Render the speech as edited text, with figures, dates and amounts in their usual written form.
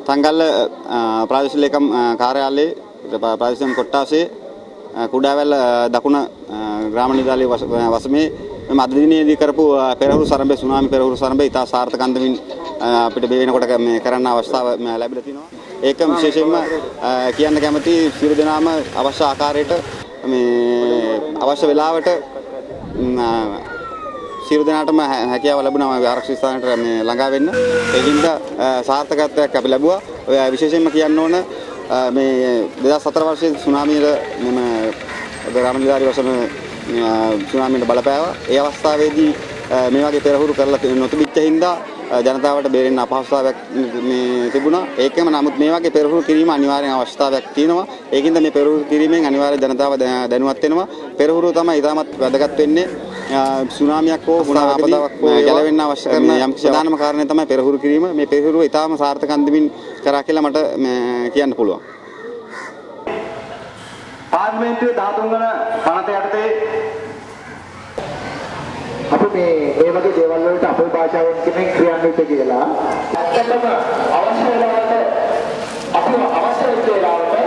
තංගල්ල ප්‍රාදේශීය ලේකම් කාර්යාලයේ ප්‍රාදේශීය කොට්ටාසේ කුඩාවැල්ල දකුණ ග්‍රාම නිලධාරී වසමේ මෙම අද දිනේදී කරපු පෙරහුරු සරඹේ සුනාමි පෙරහුරු සරඹේ ඉතා සාර්ථක අන්දමින් අපිට වෙනකොට මේ කරන්න අවස්ථාව ලැබිලා තිනවා. ඒක විශේෂයෙන්ම කියන්න කැමති සියලු දෙනාම අවශ්‍ය ආකාරයට මේ අවශ්‍ය වෙලාවට සියලු දෙනාටම හැකියාව ලැබුණා ආරක්ෂිත ස්ථානයට මේ ළඟා වෙන්න. ඒකින්ද සාර්ථකත්වයක් අපි ලැබුවා. ඔය විශේෂයෙන්ම කියන්න ඕන මේ 2004 වර්ෂයේ සුනාමියේ මෙම ග්‍රාම නිලධාරී වසම සුනාමියට බලපෑවා. ඒ අවස්ථාවේදී මේ වගේ පෙරහුරු කරලා නොතිබිච්ච හින්දා ජනතාවට බේරෙන්න අපහසුතාවයක් මේ තිබුණා. ඒකම නමුත් මේ වගේ පෙරහුරු කිරීම අනිවාර්යෙන් අවශ්‍යතාවයක් තියෙනවා. ඒකින්ද මේ පෙරහුරු කිරීමෙන් අනිවාර්යෙන් ජනතාව දැනුවත් වෙනවා. පෙරහුරු තමයි ඉතාමත් වැදගත් වෙන්නේ. සුනාමියක් හෝ මොන ආපදාවක් හෝ ගැලවෙන්න අවශ්‍ය කරන යම් ප්‍රධානම කාරණේ තමයි පෙරහුරු කිරීම. මේ පෙරහුරුව ඉතාම සාර්ථක අන්දමින් කරා කියලා මට කියන්න පුළුවන්. පාර්ලිමේන්තුවේ 13 වන පනත යටතේ අපි මේ වගේ දේවල් වලට අපේ භාෂාවෙන් කියන ක්‍රියාන්විත කියලා ඇත්තටම අවශ්‍ය වෙලාවට අපි අවශ්‍ය වෙලාවට